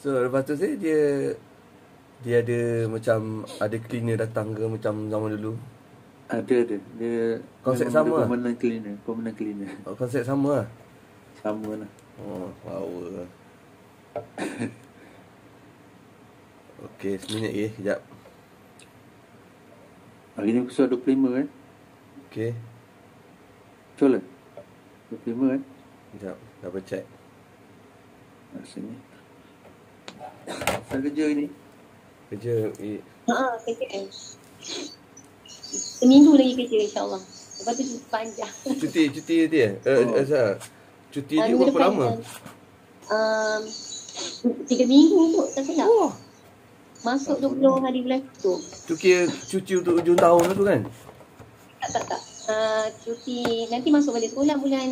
So lepas tu dia ada macam ada cleaner datang ke macam zaman dulu? Ada. Dia Konsep memang sama lah? permanent cleaner. Konsep sama lah? Sama lah. Power. Okey, seminit lagi, sekejap. Hari ni episod 25 kan? Okey. Betul lah? 25 kan? Sekejap, double check. Sini. Saya kerja ni. Kerja kerja. Seminggu lagi kerja insyaAllah. Lepas tu panjang. Cuti dia? Cuti dia berapa lama? 3 minggu kot, tak silap. Masuk 20 hari bulan tu. Tu kira cuti untuk ujung tahun tu kan? Tak. Cuti nanti masuk balik sekolah bulan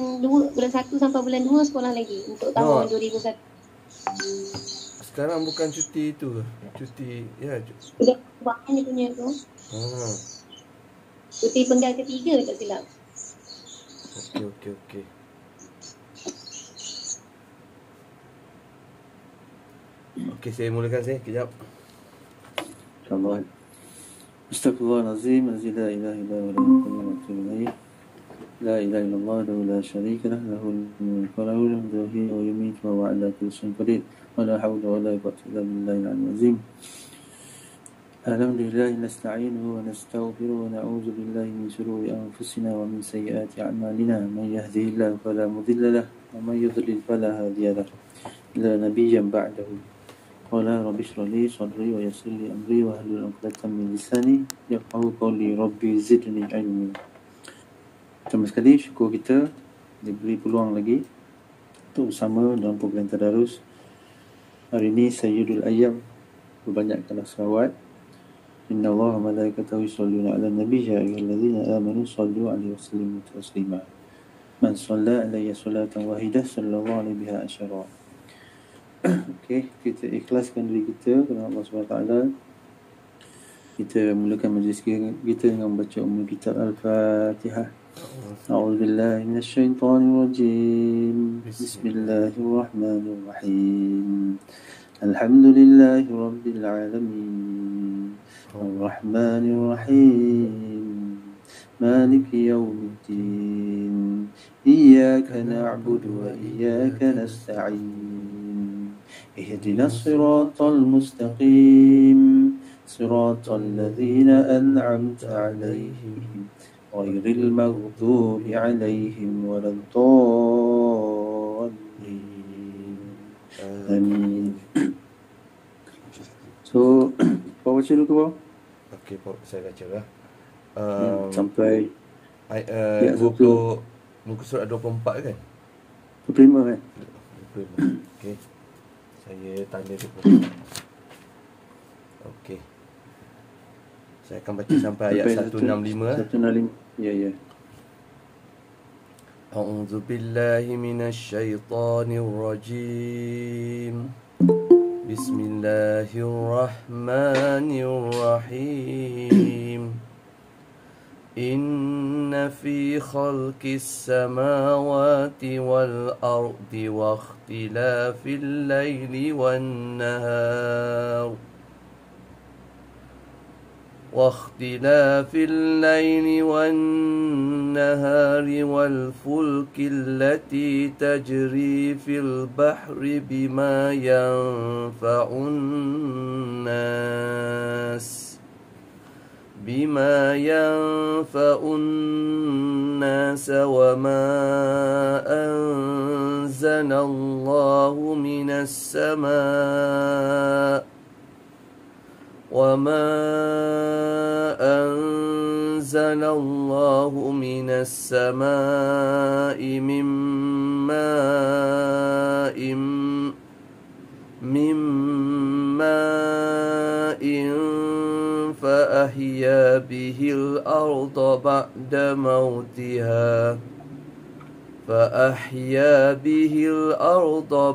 1 sampai bulan 2 sekolah lagi untuk tahun 2001. Sekarang bukan cuti tu ke? Cuti Sudah kebangan dia punya tu. Cuti penggal ketiga tak silap. Okey. Okey, saya mulakan kejap. InsyaAllah. Astaghfirullahalazim, la ilaha illallah, la ilaha illallah, la syarika lah, lahul mulku wa lahul hamdu wa huwa yumiitu wa huwa ala kulli syai'in qadir. Wa la hawla wa la quwwata illa billahil aliyyil azim. Alhamdulillah nasta'inuhu wa nastaghfiruhu wa na'udzu billahi min shururi anfusina wa min sayyiati a'malina. Man yahdihillahu fala mudilla lahu wa man yudlil fala hadiya lahu. La nabiyyan ba'dahu. Qala rabbi shrah li sadri wa yassir li amri wa hlul 'uqdatam min lisani yafqahu qawli. Rabbi zidni ilmi. Terima sekali, syukur kita diberi peluang lagi untuk bersama dalam program Tadarus. Hari ini Sayyidul Ayyam, berbanyakkanlah salawat. Inna Allah wa malaikatahu yusholluna 'alan nabi ya ayyuhallazina amanu shallu 'alaihi wa sallimu taslima. Man shalla 'alayya salatan wahidah sallallahu alaihi biha asyara. Okey, kita ikhlaskan diri kita kepada Allah SWT. Kita mulakan majlis kita dengan membaca kitab Al-Fatihah. A'udzubillahi minasyaitonirrajim. Bismillahirrahmanirrahim. Alhamdulillahi rabbil alamin. Ar-Rahmanir-Rahim. Maliki yaumiddin. Iyyaka na'budu wa iyyaka nasta'in. اهدنا الصراط المستقيم صراط الذين أنعمت عليهم غير المغضوب عليهم ولا الضالين آمين. So, Pak baca dulu ke bawah? Okey, Pak, saya baca lah. Sampai 20 muka surat 24 kan? 25 kan? 25. Okey. Saya tanda dulu. Okey. Saya akan baca sampai ayat 165. 165. Ya. A'udzu billahi minasyaitonir rajim. Bismillahirrahmanirrahim. إن في خلق السماوات والأرض واختلاف الليل والنهار والفلك التي تجري في البحر بما ينفع الناس وما أنزل الله من السماء من ماء فأحيا به الأرض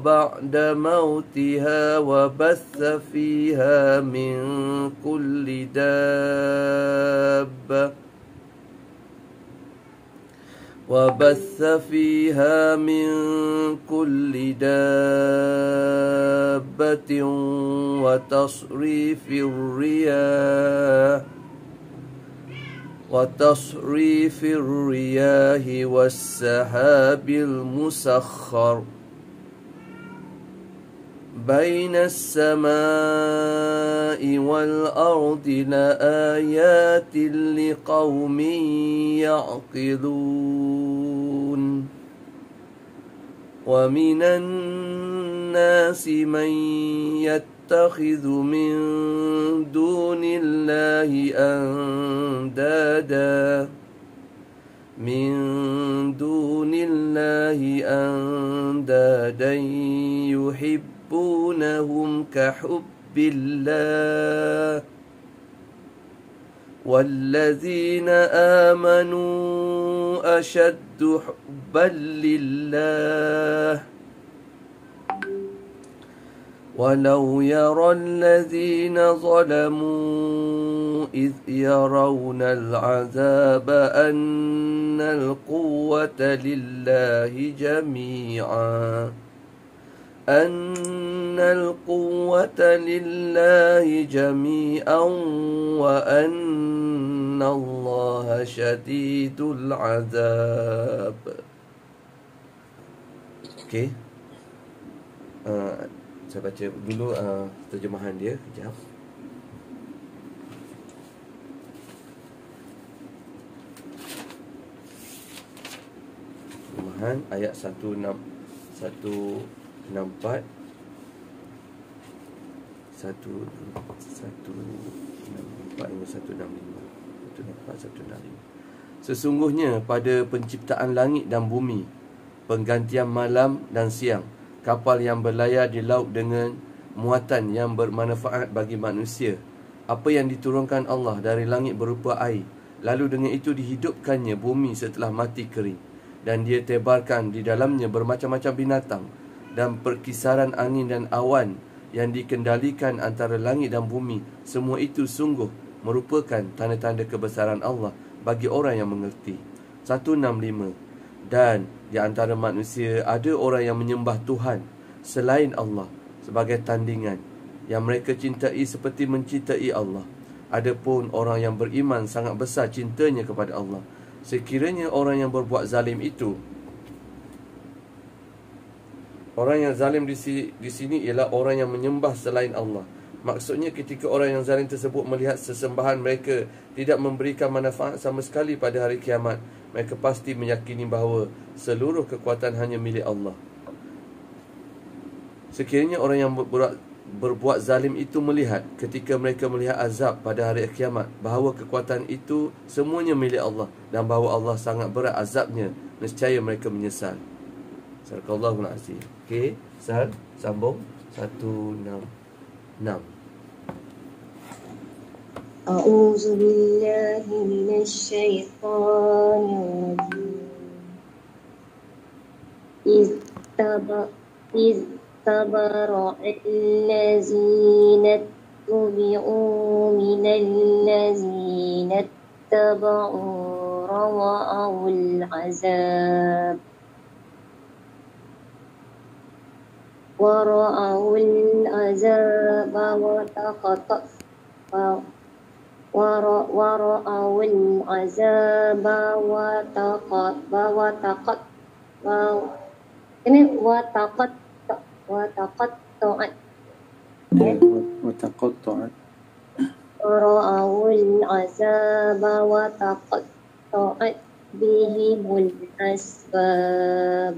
بعد موتها وبث فيها من كل دابة حبة وتصريف الرياح والسحاب المسخر بين السماء والأرض لآيات لقوم يعقلون ومن الناس من يتخذ من دون الله أندادا يحبونهم كحب الله والذين آمنوا أشد حبا لله ولو يرى الذين ظلموا إذ يرون العذاب أن القوة لله جميعا وأن الله شديد العذاب. Okay. Saya baca dulu terjemahan dia kejap. Terjemahan ayat 164 165. Sesungguhnya pada penciptaan langit dan bumi, penggantian malam dan siang, kapal yang berlayar di laut dengan muatan yang bermanfaat bagi manusia, apa yang diturunkan Allah dari langit berupa air, lalu dengan itu dihidupkannya bumi setelah mati kering, dan dia tebarkan di dalamnya bermacam-macam binatang, dan perkisaran angin dan awan yang dikendalikan antara langit dan bumi, semua itu sungguh merupakan tanda-tanda kebesaran Allah bagi orang yang mengerti. 165. Dan di antara manusia ada orang yang menyembah Tuhan selain Allah sebagai tandingan, yang mereka cintai seperti mencintai Allah. Adapun orang yang beriman sangat besar cintanya kepada Allah. Sekiranya orang yang berbuat zalim itu, orang yang zalim di sini ialah orang yang menyembah selain Allah. Maksudnya ketika orang yang zalim tersebut melihat sesembahan mereka tidak memberikan manfaat sama sekali pada hari kiamat, mereka pasti meyakini bahawa seluruh kekuatan hanya milik Allah. Sekiranya orang yang berbuat zalim itu melihat ketika mereka melihat azab pada hari kiamat bahawa kekuatan itu semuanya milik Allah dan bahawa Allah sangat berat azabnya, nescaya mereka menyesal. Sadaqallahul azim. Okey, Sal, sambung 166. A'udzu billahi minasy syaithanir rajim. إذ تبرأ الذين اتبعوا من الذين اتبعوا ورأوا العذاب وتقطعت بهم الأسباب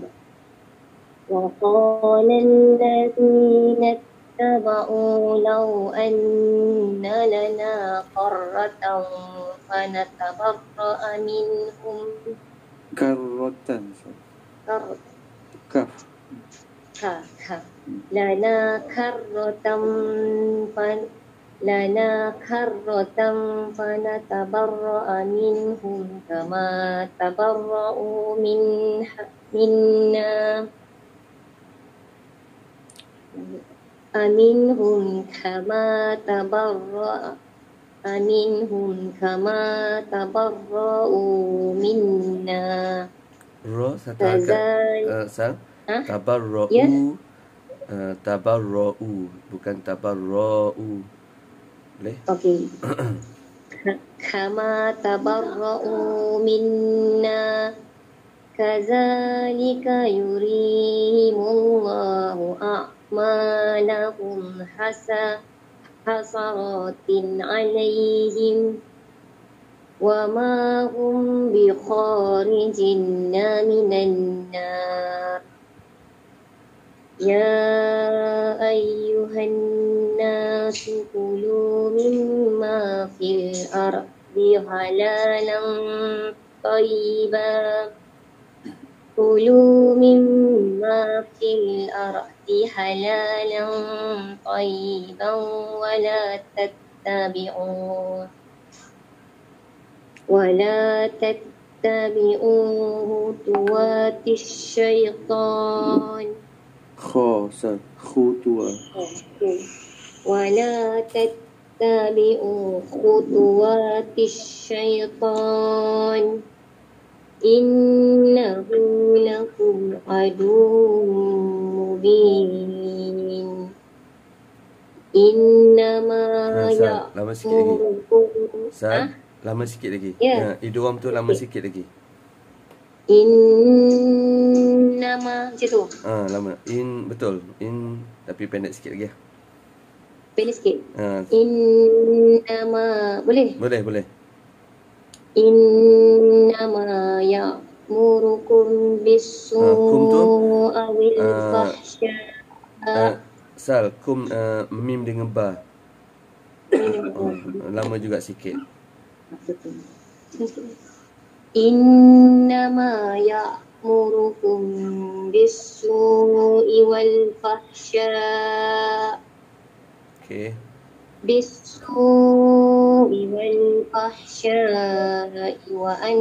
وقال الذين اتبعوا لو أن لنا قرة فنتبرأ منهم لنا كرة فنتبرأ منهم كما تبرأوا منا منهم كما تبرأوا منا Tabarra'u. Yes. Tabarra'u, bukan tabarra'u. Boleh? Okey. Kama tabarra'u minna kazalika yurimullahu a'malahum hasaratin alaihim wa ma hum bi kharijinna minan nar. Ya ayyuhan nasu kulu mimma fil ardi halalan tayyiban kulu mimma fil ardi halalan tayyiban ولا تتبعوا خطوات الشيطان ولا تتبعوا خطوات الشيطان إنه لكم عدو مبين إنما lama sikit lagi. Lama sikit lagi. Idgham tu lama sikit lagi. Innama macam tu. Lama. Betul. Tapi pendek sikit lagi. Pendek sikit. Innama boleh? Boleh. Innama ya'murukum bis-su'i wal fahsya. Sal kum mim dengan ba. Lama juga sikit. Innama ya'murukum bis-su'i wal fahsya. Okey. Bis-su'i wal fahsya wa an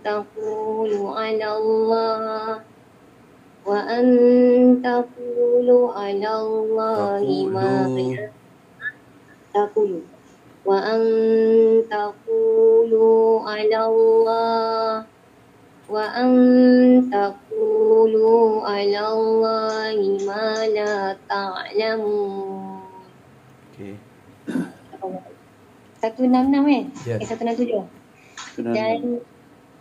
taqulu 'ala Allah wa an taqulu 'ala Allahi ma la ta'lamun. Okey. 166 kan? Ya. 167.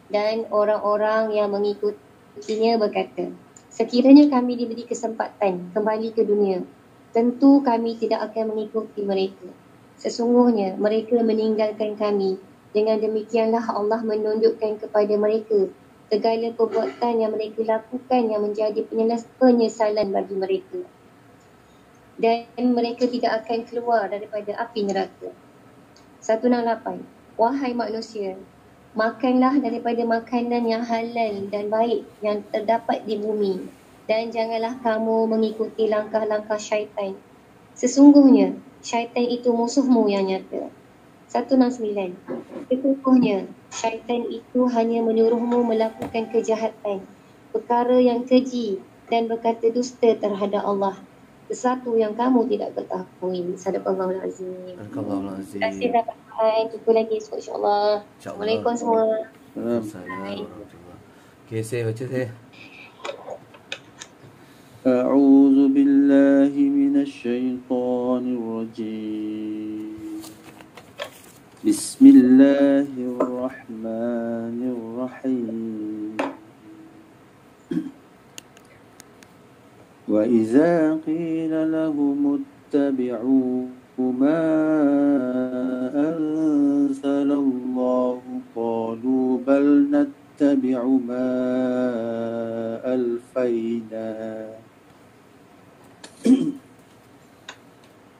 Dan orang-orang yang mengikutinya berkata, sekiranya kami diberi kesempatan kembali ke dunia, tentu kami tidak akan mengikuti mereka. Sesungguhnya mereka meninggalkan kami. Dengan demikianlah Allah menunjukkan kepada mereka segala perbuatan yang mereka lakukan yang menjadi penyesalan bagi mereka. Dan mereka tidak akan keluar daripada api neraka. 168. Wahai manusia, makanlah daripada makanan yang halal dan baik yang terdapat di bumi. Dan janganlah kamu mengikuti langkah-langkah syaitan. Sesungguhnya syaitan itu musuhmu yang nyata. 169. Sesungguhnya syaitan itu hanya menyuruhmu melakukan kejahatan, perkara yang keji dan berkata dusta terhadap Allah, sesuatu yang kamu tidak ketahui. Sadaqallahul azim. Terima kasih dapat jumpa lagi esok insya-Allah. Assalamualaikum semua. Assalamualaikum. Okey, saya baca saya. أعوذ بالله من الشيطان الرجيم بسم الله الرحمن الرحيم وإذا قيل لهم اتبعوا ما أنزل الله قالوا بل نتبع ما ألفينا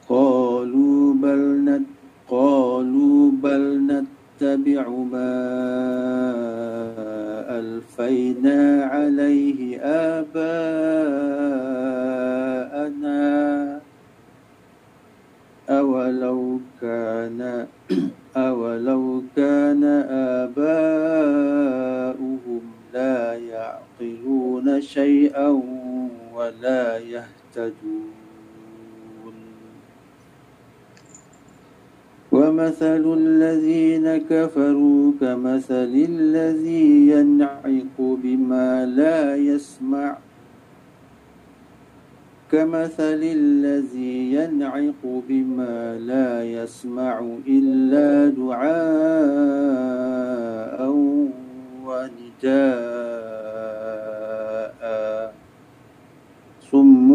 قالوا بل نتبع ما ألفينا عليه آباءنا أولو كان آباؤهم لا يعقلون شيئا ولا يهتدون ومثل الذين كفروا كمثل الذي ينعق بما لا يسمع كمثل الذي ينعق بما لا يسمع إلا دعاء ونداء صم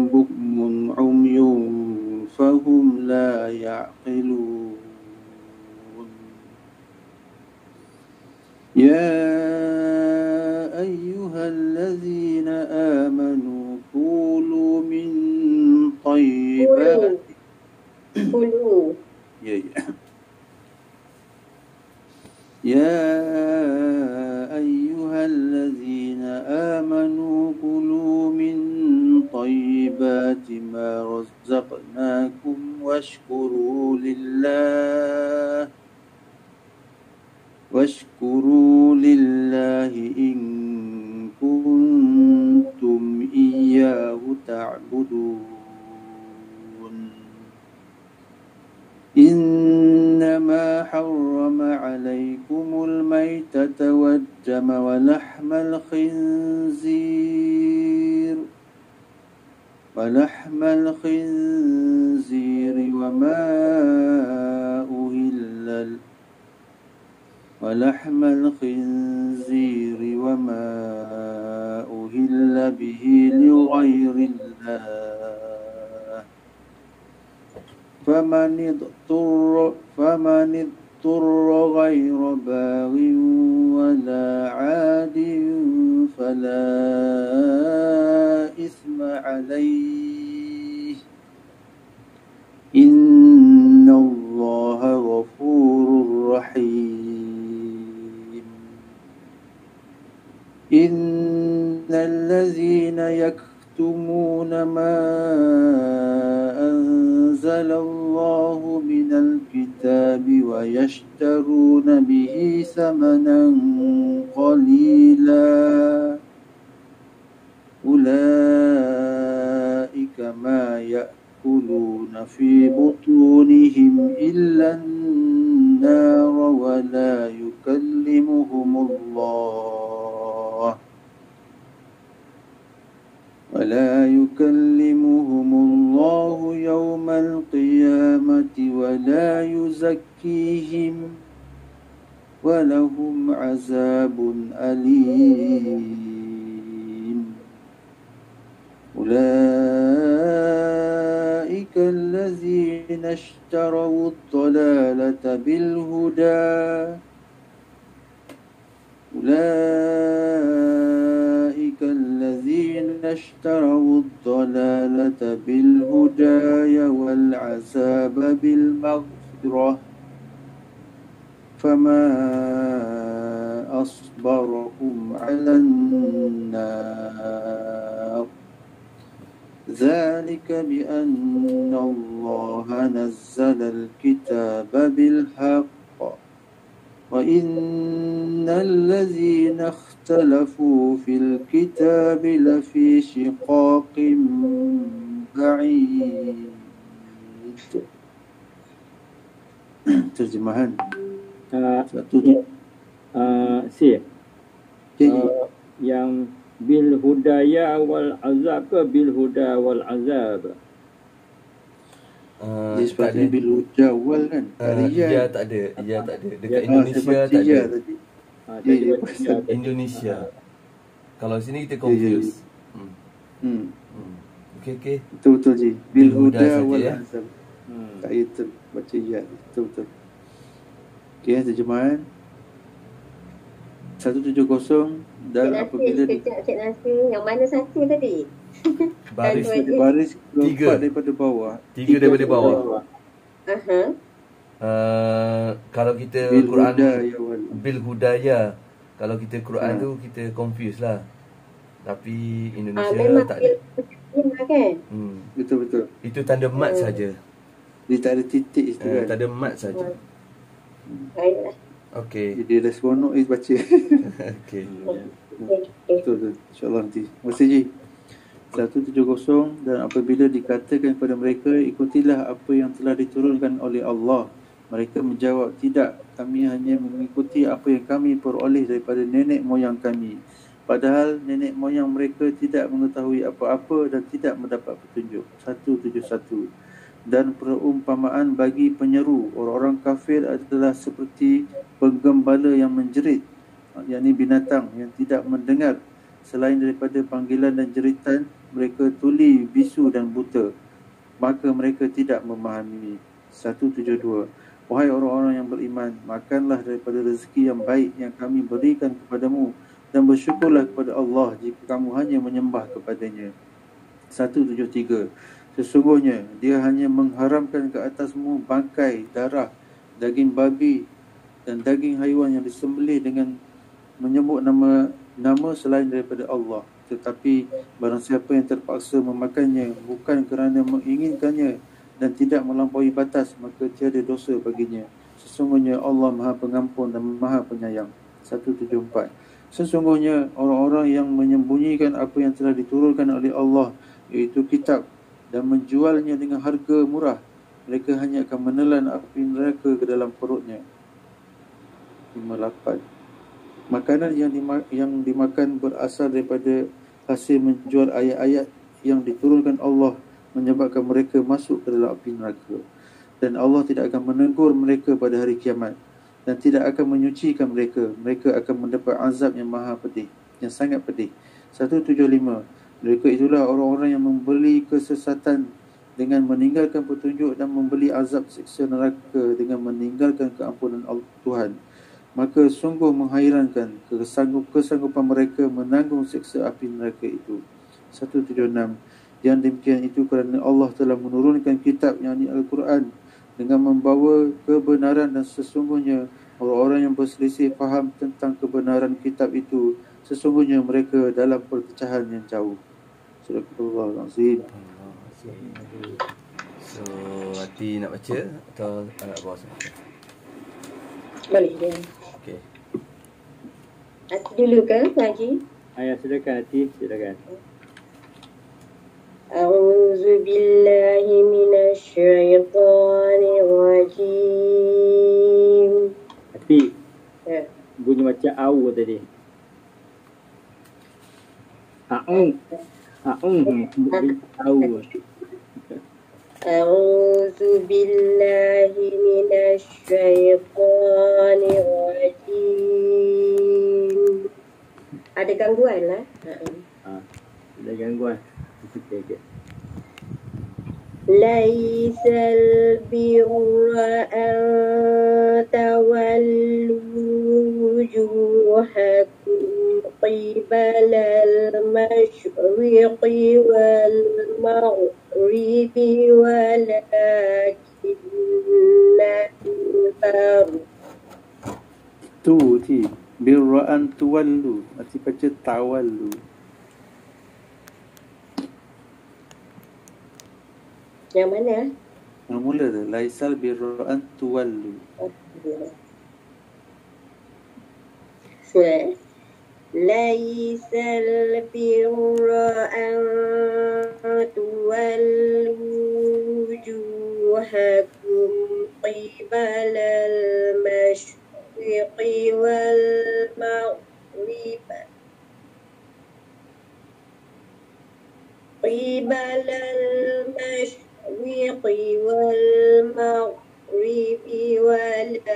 بكم عمي فهم لا يعقلون يا أيها الذين آمنوا كلوا من طيبات Kulu. يا أيها الذين آمنوا كلوا من طيبات ما رزقناكم واشكروا لله إن كنتم إياه تعبدون إنما حرم عليكم الميتة والدم ولحم الخنزير وما أهل به لغير الله فمن اضطر غير باغ ولا عاد فلا إثم عليه إن الله غفور رحيم إن الذين يكتمون ما أنزل الله من الكتاب ويشترون به ثمنا قليلا أولئك ما يأكلون في بطونهم إلا النار ولا يكلمهم الله يوم القيامة ولا يزكيهم ولهم عذاب أليم أولئك الذين اشتروا الضلالة بالهدى والعذاب بالمغفرة فما أصبرهم على النار ذلك بأن الله نزل الكتاب بالحق وإن الذين اختلفوا في الكتاب لفي شقاق بعيد. Terjemahan yang bil hudaya wal azab ke bil huda wal azab? Dia seperti bil huda wal kan? Ya tak ada. Dekat Indonesia tak ada. Indonesia. Kalau sini kita confuse. Okey. Betul je. Bil huda wal azab. Tak itu baca ya. Betul. Okey, terjemahan 170 dan apabila Cik Nasir, yang mana satu tadi? baris tiga daripada bawah. Tiga daripada bawah. Kalau kita Bil Quran bil hudaya, kalau kita Quran tu kita confuse lah. Tapi Indonesia tak ada. Kan? Betul. Itu tanda mat saja. Dia tak ada titik itu kan. Tanda mat saja. Baiklah. Okey. Dia dah seronok baca. Okey. Betul. InsyaAllah nanti. Terima kasih Ji. 170 dan apabila dikatakan kepada mereka, ikutilah apa yang telah diturunkan oleh Allah. Mereka menjawab, tidak, kami hanya mengikuti apa yang kami peroleh daripada nenek moyang kami. padahal nenek moyang mereka tidak mengetahui apa-apa dan tidak mendapat petunjuk. 171. Dan perumpamaan bagi penyeru orang-orang kafir adalah seperti penggembala yang menjerit, yakni binatang yang tidak mendengar selain daripada panggilan dan jeritan. Mereka tuli, bisu dan buta, maka mereka tidak memahami. 172. Wahai orang-orang yang beriman, makanlah daripada rezeki yang baik yang kami berikan kepadamu, dan bersyukurlah kepada Allah jika kamu hanya menyembah kepadanya. 173. Sesungguhnya dia hanya mengharamkan ke atasmu bangkai, darah, daging babi dan daging haiwan yang disembelih dengan menyebut nama selain daripada Allah. Tetapi barang siapa yang terpaksa memakannya bukan kerana menginginkannya dan tidak melampaui batas, maka tiada dosa baginya. Sesungguhnya Allah Maha Pengampun dan Maha Penyayang. 174. Sesungguhnya orang-orang yang menyembunyikan apa yang telah diturunkan oleh Allah, iaitu kitab, dan menjualnya dengan harga murah, mereka hanya akan menelan api neraka ke dalam perutnya. 58. Makanan yang dimakan berasal daripada hasil menjual ayat-ayat yang diturunkan Allah, menyebabkan mereka masuk ke dalam api neraka. Dan Allah tidak akan menegur mereka pada hari kiamat, dan tidak akan menyucikan mereka. Mereka akan mendapat azab yang maha pedih, yang sangat pedih. 175. Mereka itulah orang-orang yang membeli kesesatan dengan meninggalkan petunjuk, dan membeli azab siksa neraka dengan meninggalkan keampunan Tuhan. Maka sungguh menghairankan kesanggupan mereka menanggung siksa api neraka itu. 176. Yang demikian itu kerana Allah telah menurunkan kitab, yakni Al-Quran, dengan membawa kebenaran, dan sesungguhnya orang-orang yang berselisih faham tentang kebenaran kitab itu, sesungguhnya mereka dalam perpecahan yang jauh. Astagfirullahaladzim. So, Hati nak baca atau nak bawa semua? Boleh dia. Okey. Hati dulu ke ngaji? Ayah silakan Hati, silakan. A'udzu billahi minasy syaithanir rajim. Hati, Ya. bunyi macam au tadi. Au. Au. A'udzu billahi minasy syaithanir rajim. Ada gangguan lah. Ada gangguan. Okey. Laisal birra an tawallu wujuhakum qibala al-masyriqi wal maghribi walakinna al-birra Tu birra'an tuwallu, arti baca tawallu. yang mana? Yang mula tu laisal birra'an tuwallu. Surah Laisal birra an tuwallu wujuhakum qibala al-masyriqi wal maghrib qibala al-masyriqi wal maghribi walakinnal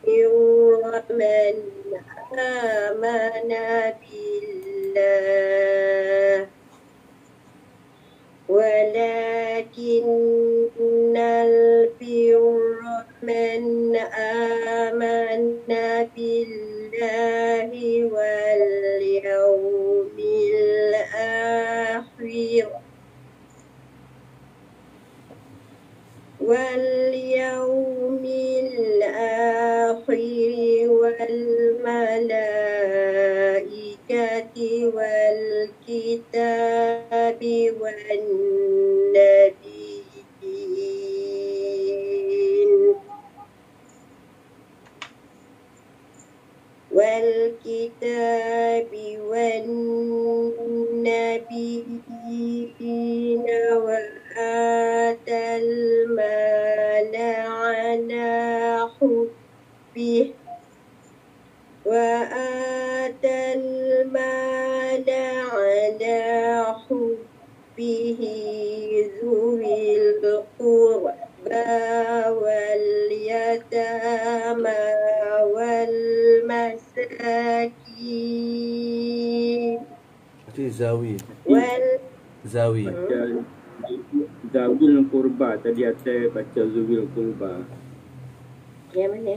birra man amana billah walakinnal birra man amana billahi wal yawmil akhir واليوم الآخر والملائكة والكتاب والنبيين وآتى المال على حبه وآتى المال على حبه ذوي القربى واليتامى والمساكين Itu zawi. Zawi. Baca zawil kurba. Tadi atas baca zawil kurba. Yang mana?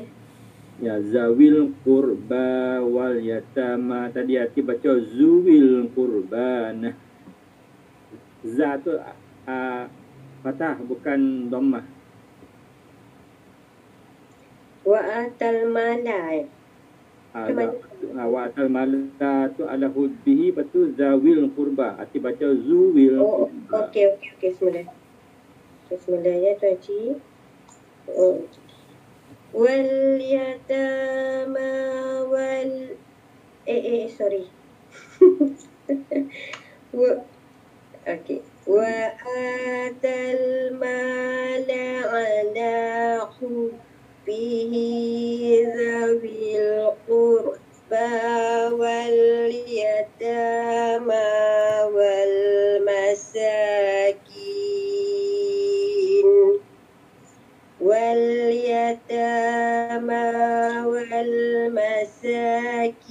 Ya, zawil kurba wal yatama. Tadi hati baca zuwil kurba. Nah, za tu fatah bukan dhammah. Wa'atal mala. Wa atal mala tu ala hubbihi, betul zawil kurba. Hati baca zuwil Oh, kurba. okey. Semula. Semula ya, Tuan Cik. Oh. Wal yatama wal sorry. Okey. Wa atal mala ala hubbihi zawil qurba wal yatama wal masakin wal yatama wal masakin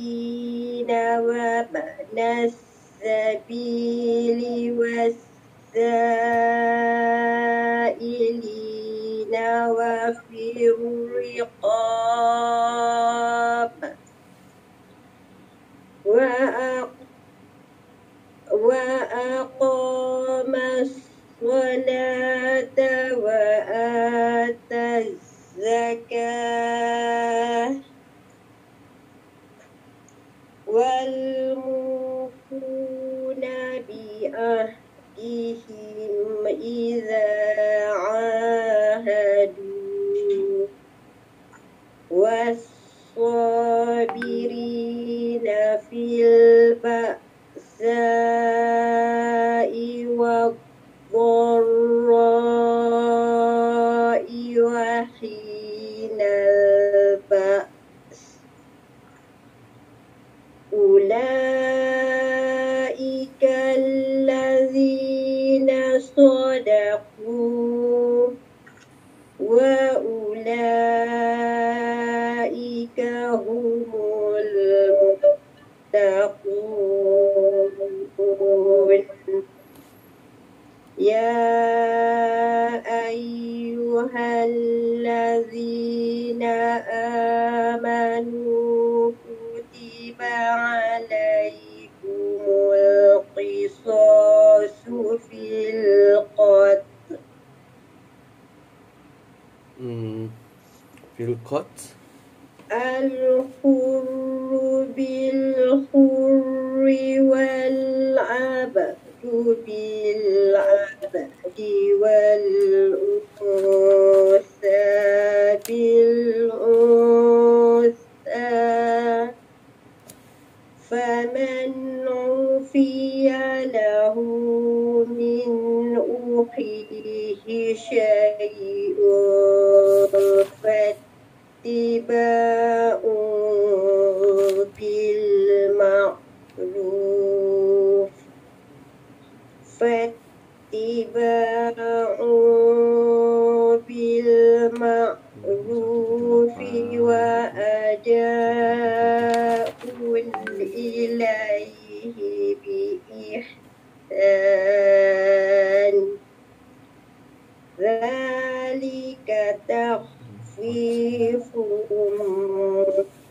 wa ba'nas sabili was-sa'ilina wa fir riqab wa aqamas salata wa ataz zakah wal mufuna bi ahdihim idza ahadu was-sabirina fil ba'sa'i wad-dharra'i wa hinal ba's ulaika allazina sadaqu wa ulaika humul muttaqun. Ya ayyuhallazina amanu kutiba alaikumul qisasu fil qatl Fil qat. al-hurru bil-hurri wal-abdu bil-abdi wal-unsa bil-unsa faman ufiya lahu min ukhihi syai'un fattiba'un bil ma'ruf wa ada'un ilaihi bi ihsan dzalika takhfifun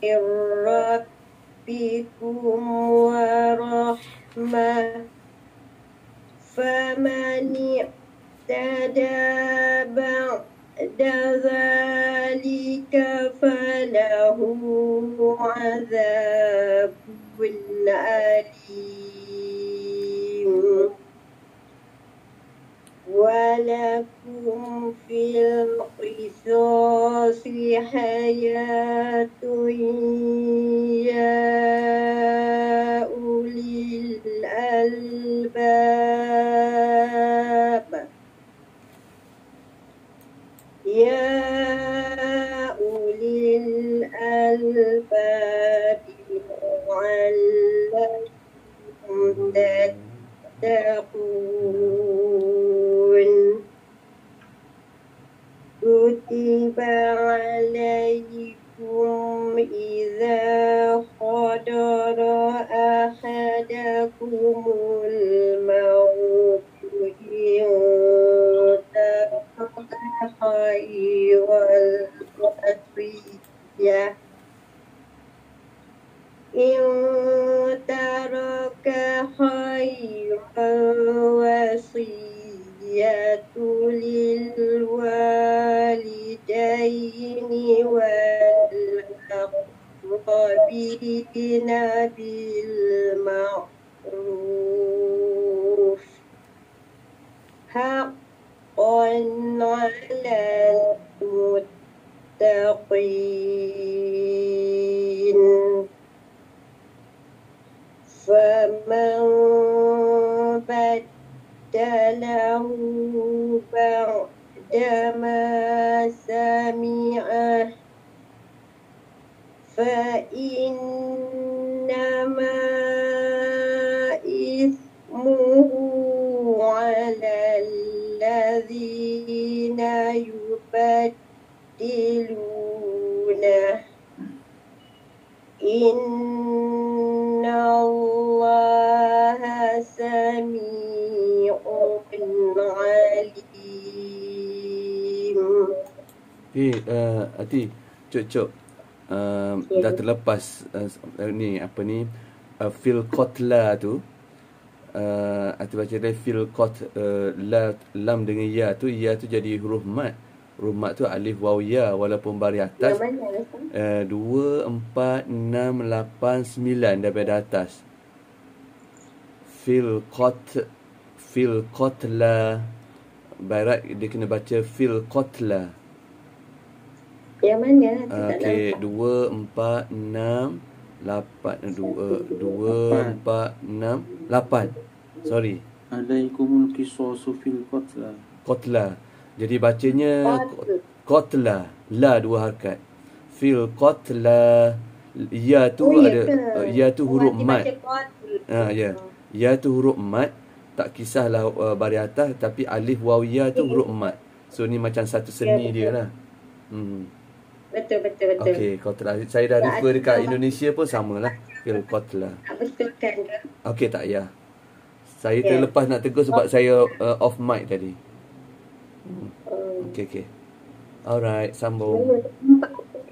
min rabbikum wa rahmah faman i'tada ba'da dzalika falahu 'adzabun alim walakum fil qisasi hayatun ya ulil albab ya ulil albab والوصية إن ترك خيرا وصية للوالدين والأقربين بالمعروف حقا على المتقين فمن بدله بعدما سمعه فإنما إثمه على الذين يبدلونه إن الله سميع عليم. Ati, cok. Dah terlepas fil qatla tu. Ati baca dia fil lam dengan ya tu jadi huruf mat. Huruf mat tu alif waw ya walaupun baris atas. 2, 4, 6, 8, 9 daripada atas. Fil qatla. Barat dia kena baca fil qatla. Yang mana? Okey, 2, 4, 6, 8, 2, 4, 6, 8. Sorry. Alaikumul qisasu fil qatla. Qatla. Jadi bacanya qatla. La 2 harakat. Fil qatla. Ya tu ada ya tu huruf mat. Ya. Ya tu huruf mat. Tak kisahlah baris atas tapi alif waw ya tu huruf mat. So ni macam satu seni dia lah. Betul. Okey, qatla. Saya dah refer dekat Indonesia pun samalah. Fil qatla. Betulkan ke? Okey, tak payah. Saya terlepas nak tegur sebab saya off mic tadi. Okey. Alright, sambung.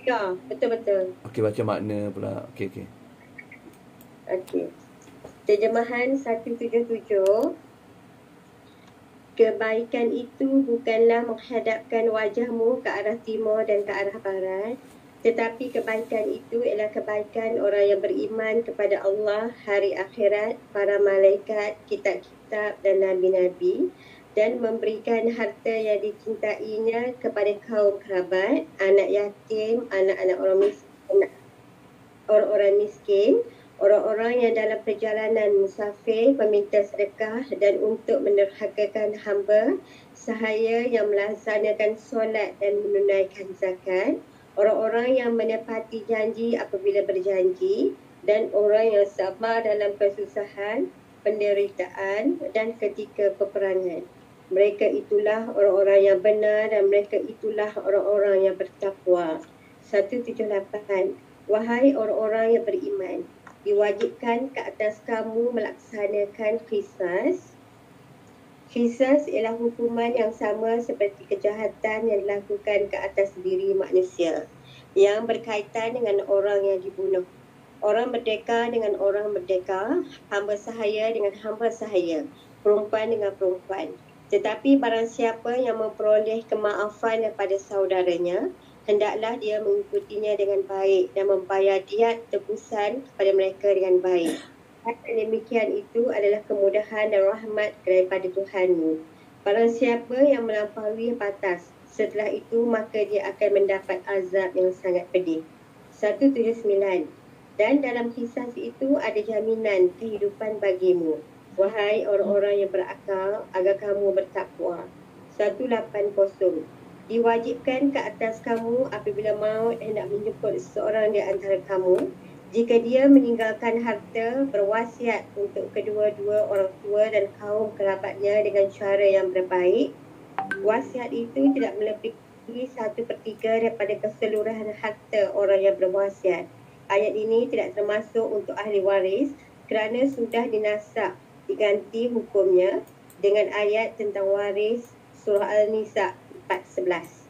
Ya, betul. Okey, baca makna pula. Okey. Terjemahan 177. Kebaikan itu bukanlah menghadapkan wajahmu ke arah timur dan ke arah barat, tetapi kebaikan itu ialah kebaikan orang yang beriman kepada Allah, hari akhirat, para malaikat, kitab-kitab dan nabi-nabi, dan memberikan harta yang dicintainya kepada kaum kerabat, anak yatim, anak-anak orang miskin, orang-orang yang dalam perjalanan musafir, peminta sedekah dan untuk menerhakakan hamba, sahaya yang melaksanakan solat dan menunaikan zakat, orang-orang yang menepati janji apabila berjanji, dan orang yang sabar dalam kesusahan, penderitaan dan ketika peperangan. Mereka itulah orang-orang yang benar dan mereka itulah orang-orang yang bertakwa. 178. Wahai orang-orang yang beriman, diwajibkan ke atas kamu melaksanakan qisas. Qisas ialah hukuman yang sama seperti kejahatan yang dilakukan ke atas diri manusia yang berkaitan dengan orang yang dibunuh. Orang merdeka dengan orang merdeka, hamba sahaya dengan hamba sahaya, perempuan dengan perempuan. Tetapi barang siapa yang memperoleh kemaafan daripada saudaranya, hendaklah dia mengikutinya dengan baik dan membayar diat tebusan kepada mereka dengan baik. Dan demikian itu adalah kemudahan dan rahmat daripada Tuhanmu. Barang siapa yang melampaui batas, setelah itu maka dia akan mendapat azab yang sangat pedih. 179. Dan dalam kisah itu ada jaminan kehidupan bagimu, wahai orang-orang yang berakal, agar kamu bertakwa. 180. Diwajibkan ke atas kamu apabila maut hendak menjemput seseorang di antara kamu, jika dia meninggalkan harta, berwasiat untuk kedua-dua orang tua dan kaum kerabatnya dengan cara yang berbaik. Wasiat itu tidak melebihi 1/3 daripada keseluruhan harta orang yang berwasiat. Ayat ini tidak termasuk untuk ahli waris kerana sudah dinasakh diganti hukumnya dengan ayat tentang waris surah Al-Nisa 4:11.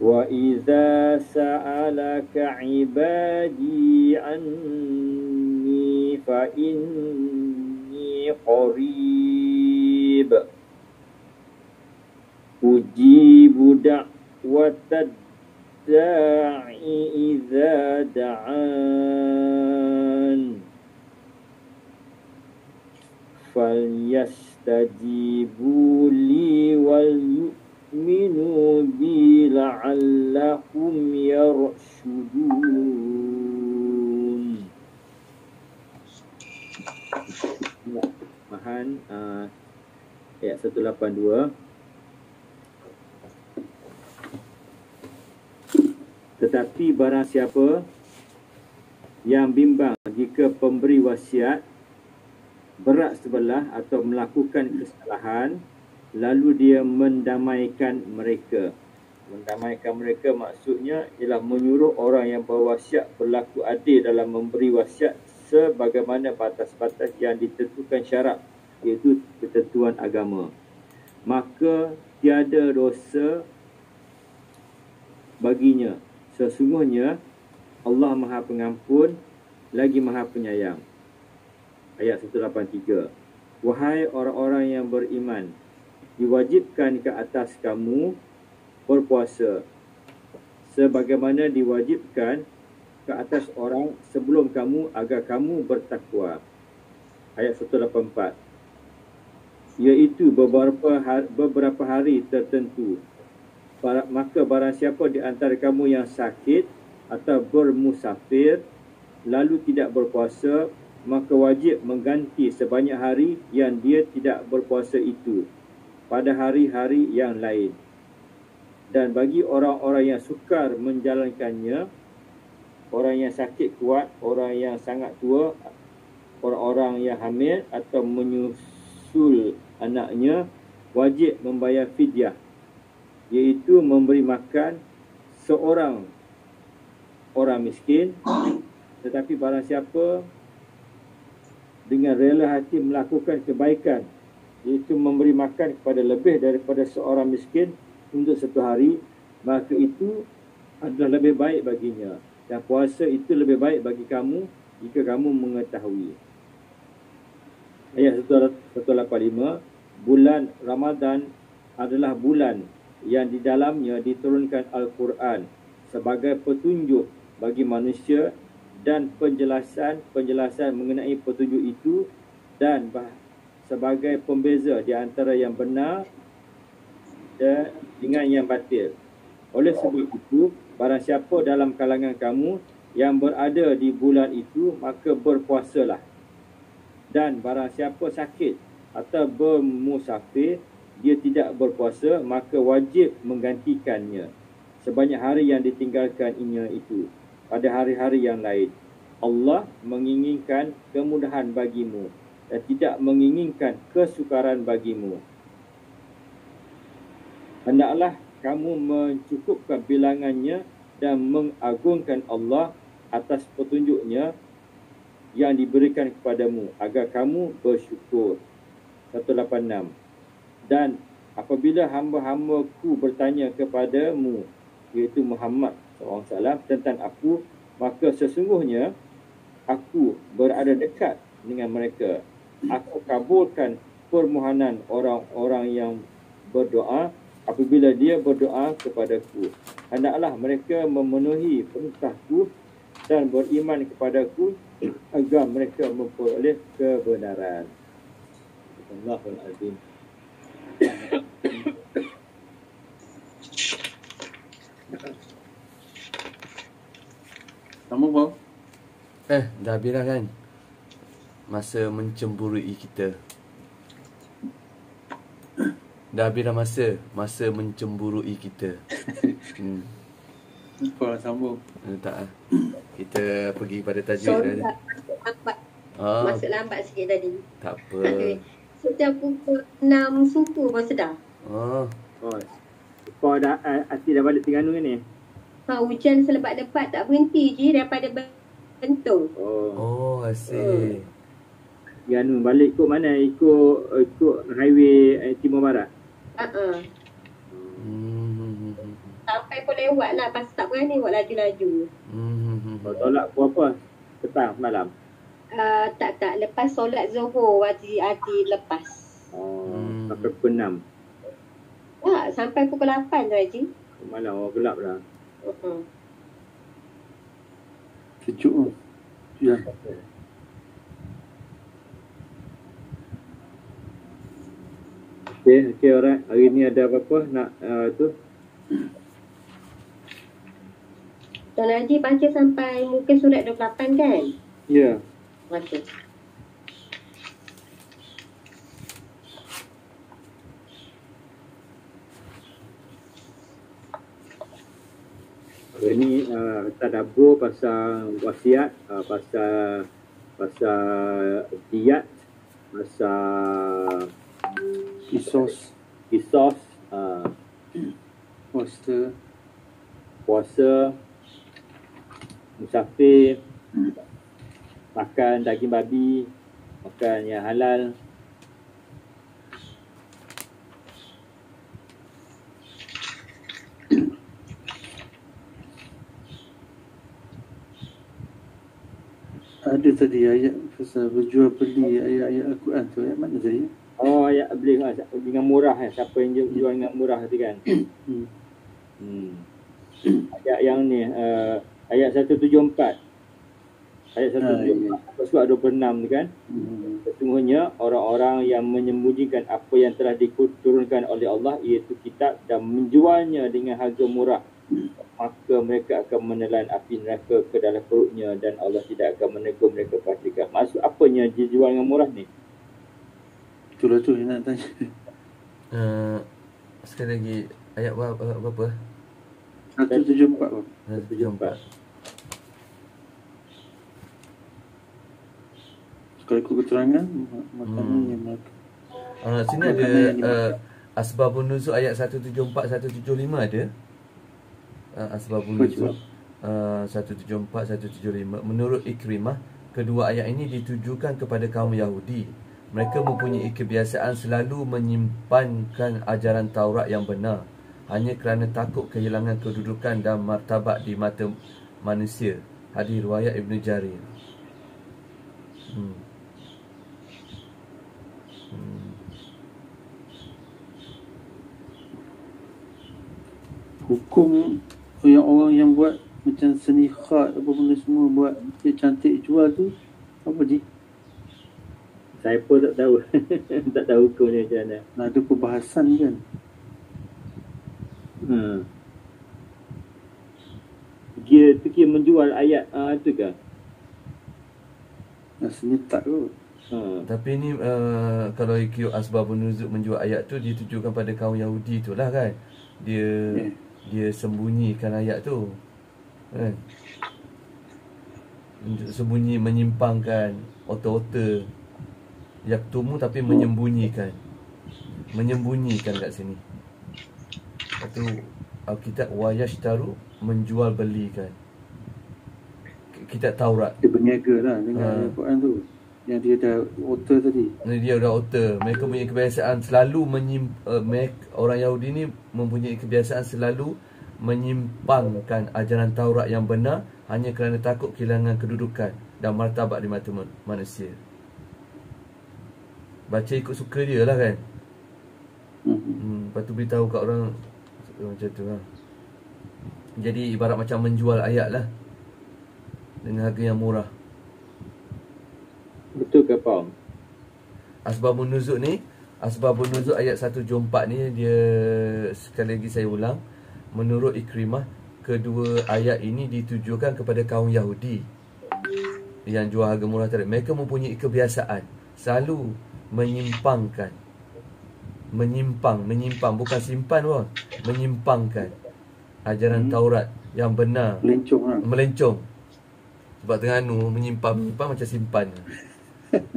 وَإِذَا سَأَلَكَ عِبَادِي عَنِّي فَإِنِّي قَرِيبٌ أُجِيبُ دَعْوَةَ الدَّاعِ إِذَا دَعَانِ فَلْيَسْتَجِيبُوا لِي وَلْيُؤْمِنُوا بِي لَعَلَّهُمْ يَرْشُدُونَ. Mahan ayat 182. Tetapi barang siapa yang bimbang jika pemberi wasiat berat sebelah atau melakukan kesalahan, lalu dia mendamaikan mereka. Mendamaikan mereka maksudnya ialah menyuruh orang yang berwasiat berlaku adil dalam memberi wasiat sebagaimana batas-batas yang ditentukan syarak, iaitu ketentuan agama. Maka tiada dosa baginya. Sesungguhnya Allah Maha Pengampun lagi Maha Penyayang. Ayat 183. Wahai orang-orang yang beriman, diwajibkan ke atas kamu berpuasa sebagaimana diwajibkan ke atas orang sebelum kamu agar kamu bertakwa. Ayat 184. Iaitu beberapa hari tertentu. Maka barang siapa di antara kamu yang sakit atau bermusafir lalu tidak berpuasa, maka wajib mengganti sebanyak hari yang dia tidak berpuasa itu pada hari-hari yang lain. Dan bagi orang-orang yang sukar menjalankannya, orang yang sakit kuat, orang yang sangat tua, orang-orang yang hamil atau menyusul anaknya, wajib membayar fidyah, iaitu memberi makan seorang orang miskin. Tetapi barang siapa dengan rela hati melakukan kebaikan, iaitu memberi makan kepada lebih daripada seorang miskin untuk satu hari, maka itu adalah lebih baik baginya. Dan puasa itu lebih baik bagi kamu jika kamu mengetahui. Ayat 185. Bulan Ramadan adalah bulan yang di dalamnya diturunkan Al-Quran sebagai petunjuk bagi manusia dan penjelasan mengenai petunjuk itu dan sebagai pembeza di antara yang benar dengan yang batil. Oleh sebab itu, barang siapa dalam kalangan kamu yang berada di bulan itu, maka berpuasalah. Dan barang siapa sakit atau bermusafir, dia tidak berpuasa, maka wajib menggantikannya sebanyak hari yang ditinggalkannya itu pada hari-hari yang lain. Allah menginginkan kemudahan bagimu dan tidak menginginkan kesukaran bagimu. Hendaklah kamu mencukupkan bilangannya dan mengagungkan Allah atas petunjuknya yang diberikan kepadamu agar kamu bersyukur. 186. Dan apabila hamba-hambaku bertanya kepadamu, iaitu Muhammad SAW, tentang aku, maka sesungguhnya aku berada dekat dengan mereka. Aku kabulkan permohonan orang-orang yang berdoa apabila dia berdoa kepadaku. Hendaklah mereka memenuhi perintahku dan beriman kepadaku agar mereka memperoleh kebenaran. Allahul Azim. Kamu bang? Dah habis dah kan? Masa mencemburui kita. Dah habis dah masa mencemburui kita. Apa sambung? Tak lah. Kita pergi pada tajuk. Sorry tak, masuk lambat sikit tadi. Tak apa. Okay. Sejak pukul 6 suku baru sedar. Kau dah Ati dah balik Terengganu ni? Hujan selebat-lebat tak berhenti je daripada Bentong. Asyik. Terengganu balik ikut mana? Ikut highway Timur Barat? sampai pun lewat lah. Pasal tak berani buat laju-laju. Kalau tolak pukul apa? Petang, malam? Tak. Lepas solat Zuhur, Haji lepas. Sampai pukul 6. Tak, sampai pukul 8 tu Haji. Malam, gelap dah. Sejuk. Ya. Okay, alright. Hari ni ada apa-apa nak tu? Tuan Haji baca sampai muka surat 28 kan? Ya. Okey. Hari ni tadabbur pasal wasiat, pasal diat, pasal Kisos. puasa, musafir, makan daging babi, makan yang halal. Ada tadi ayat pasal berjual beli ayat-ayat Al-Quran tu. Ayat mana tadi? Oh, ayat beli dengan murah siapa yang jual dengan murah tu kan. Ayat yang ni ayat 174. Ayat 174 surat 26 tu kan. Sesungguhnya orang-orang yang menyembunyikan apa yang telah diturunkan oleh Allah, iaitu kitab, dan menjualnya dengan harga murah, maka mereka akan menelan api neraka ke dalam perutnya, dan Allah tidak akan menegur mereka pastikan. Maksud apanya dijual dengan murah ni? Itulah tu yang nak tanya. Sekali lagi, ayat berapa? 174 bang. 174. Kalau ikut keterangan makanan yang mereka. Sini ada Asbabun Nuzul ayat 174, 175 ada. Asbabun Nuzul 174, 175. Menurut Ikrimah, kedua ayat ini ditujukan kepada kaum Yahudi. Mereka mempunyai kebiasaan selalu menyimpankan ajaran Taurat yang benar hanya kerana takut kehilangan kedudukan dan martabat di mata manusia. Hadis riwayat Ibnu Jarir. Hukum yang orang yang buat macam seni khat apa benda semua buat dia cantik jual tu apa je? Saya pun tak tahu. Tak tahu hukumnya macam mana. Ada perbahasan kan? Dia menjual ayat tu ke? Rasanya tak kot. Tapi ni kalau ikut Asbabun Nuzul menjual ayat tu ditujukan pada kaum Yahudi tu lah kan. Dia sembunyikan ayat tu kan. Sembunyi, menyimpangkan otor-otor yaktumu, tapi menyembunyikan kat sini. Lepas tu Alkitab wayashtaru, menjual belikan kitab Taurat. Dia berniaga lah dengan Al-Quran tu. Yang dia dah otor tadi. Dia dah otor. Mereka punya kebiasaan selalu orang Yahudi ni mempunyai kebiasaan selalu menyimpangkan ajaran Taurat yang benar hanya kerana takut kehilangan kedudukan dan martabat di mata manusia. Baca ikut suka dia lah kan. Lepas tu beritahu kat orang macam tu lah. Jadi ibarat macam menjual ayat lah dengan harga yang murah. Betul ke Pak? Asbabun Nuzul ni, Asbabun Nuzul ayat 174 ni, dia sekali lagi saya ulang, menurut Ikrimah, kedua ayat ini ditujukan kepada kaum Yahudi yang jual harga murah tadi. Mereka mempunyai kebiasaan selalu menyimpang, bukan simpan pun, menyimpangkan ajaran Taurat yang benar. Melencong. Sebab Terengganu menyimpan macam simpan.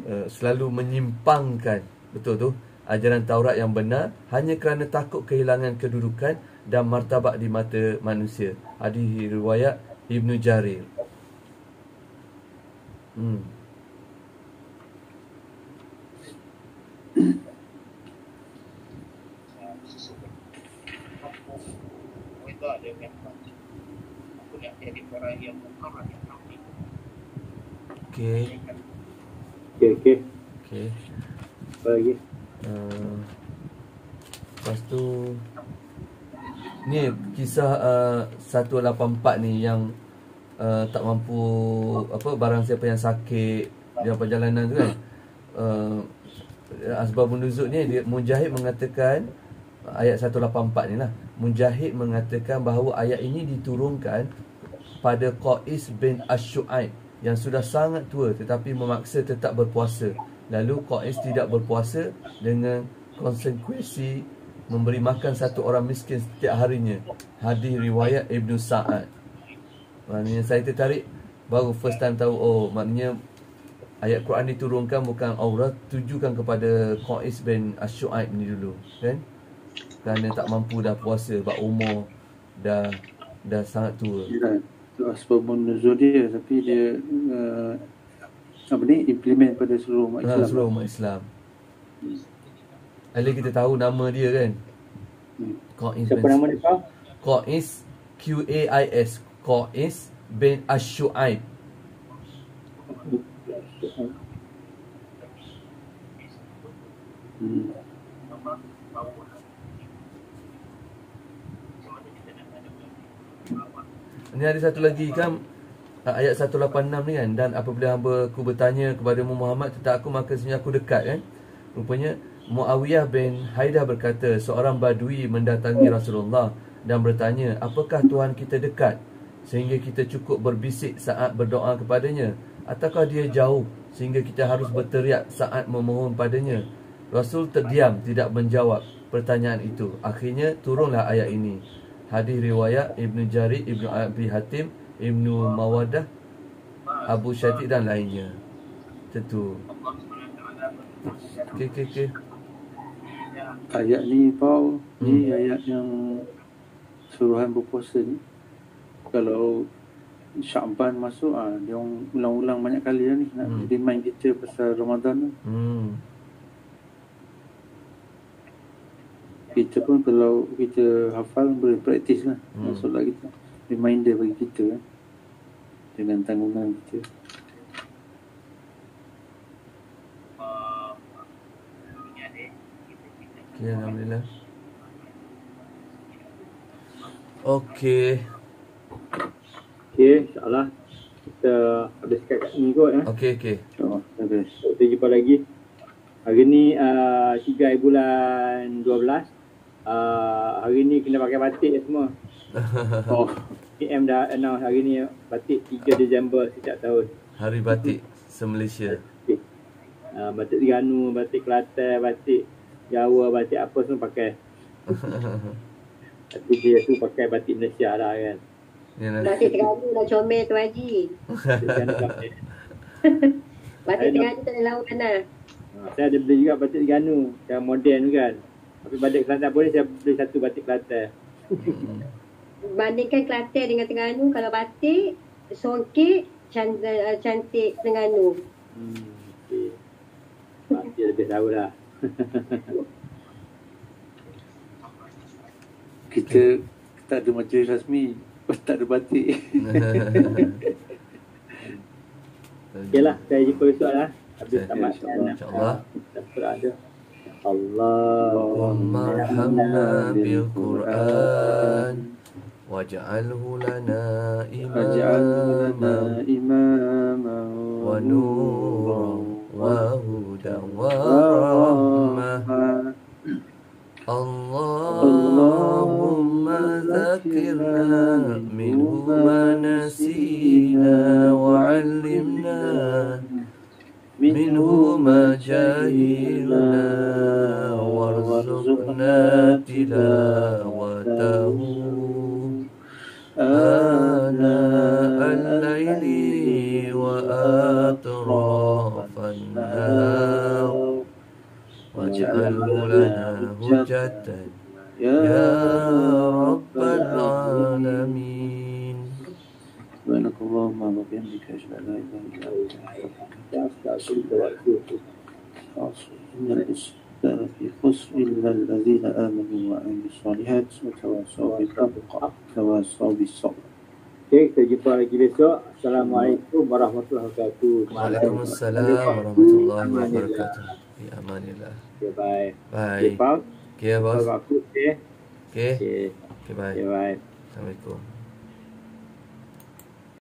Selalu menyimpangkan, betul tu, ajaran Taurat yang benar hanya kerana takut kehilangan kedudukan dan martabat di mata manusia. Hadis riwayat Ibnu Jarir. Okey. Okey. Okey. Apa lagi? Lepas tu ni kisah 184 ni yang tak mampu barang siapa yang sakit dalam perjalanan tu kan. Asbabun nuzul ni dia, Mujahid mengatakan ayat 184 ni lah. Mujahid mengatakan bahawa ayat ini diturunkan pada Qais bin Ash-Shu'aib yang sudah sangat tua tetapi memaksa tetap berpuasa. Lalu Qais tidak berpuasa dengan konsekuensi memberi makan satu orang miskin setiap harinya. Hadis riwayat Ibnu Sa'ad. Maknanya saya tertarik, baru first time tahu, oh maknanya ayat Quran diturunkan bukan Allah tujukan kepada Qais bin Ash-Shu'aib ni dulu, kan? Kerana tak mampu dah puasa, sebab umur dah sangat tua. Ya, itu asbabun nuzul dia, tapi dia implement pada seluruh umat Islam. Seluruh umat Islam. Alih kita tahu nama dia kan. Qais Siapa nama dia, Pak? Qais, Qais, Qais bin Ash-Shu'aib. Ini ada satu lagi kan, ayat 186 ni kan. Dan apabila hamba-Ku bertanya kepadamu Muhammad tentang aku, maka sebenarnya aku dekat, kan. Rupanya Muawiyah bin Haidah berkata, seorang badui mendatangi Rasulullah dan bertanya, apakah Tuhan kita dekat sehingga kita cukup berbisik saat berdoa kepadanya, ataukah dia jauh sehingga kita harus berteriak saat memohon padanya? Rasul terdiam, tidak menjawab pertanyaan itu. Akhirnya turunlah ayat ini. Hadis riwayat Ibnu Jarir, Ibnu Abi Hatim, Ibnu Mawadah, Abu Syatid dan lainnya. Tentu. Okey. Ayat ni Pau, ni ayat yang suruhan berpuasa ni. Kalau Sya'ban masuk, dia orang ulang-ulang banyak kali lah ni, nak remind kita pasal Ramadan tu. Kita pun kalau kita hafal, boleh praktis lah solat kita. Reminder bagi kita, dengan tanggungan kita. Okay, Alhamdulillah. Okey, insyaAllah kita habiskan kat ni kot. Okey. InsyaAllah, habis. Kita jumpa lagi. Hari ni 3 bulan 12. Hari ni kena pakai batik semua. PM dah announce hari ni batik 3 Disember setiap tahun. Hari batik se-Malaysia. Batik Terengganu, batik Kelantan, batik Jawa, batik apa semua pakai. Tapi dia tu pakai batik Malaysia lah kan. Batik Terengganu dah comel tu Haji. Batik Terengganu tak ada lawan lah. Saya ada beli juga batik Terengganu yang moden tu kan. Tapi batik Kelantan pun saya beli satu batik Kelantan. Bandingkan Kelantan dengan Terengganu, kalau batik songkit cantik Terengganu. Okay. Dia lebih tahu lah. Kita tak ada majlis rasmi, tak ada batik. Okay lah, saya jumpa besok lah. Habis tamat InsyaAllah. ada. Allahumma Allahumma bil Quran waj'alhu lana imama wa nuran wa hudan wa rahmah. Allahumma zakirna minhu ma nasina wa 'allimna minhu ma jahilna warzuqna tilawatahu ana al-layli wa atrafan nahar waj'alhu lana hujjatan ya rabbal alamin. سبحانك اللهم وبحمدك أشهد أن لا إله إلا أنت أستغفرك وأتوب إليك. في خسر إلا الذين آمنوا وعملوا الصالحات وتواصوا بالحق وتواصوا بالصبر. Okey, kita jumpa lagi besok. Assalamualaikum warahmatullahi wabarakatuh. Waalaikumsalam warahmatullahi wabarakatuh. Fi amanillah. Okay, bye. Bye. Okay, Paul. Okay, bos. Aku, okay. Okay. Okay. Okay, bye. Okay, bye. Assalamualaikum.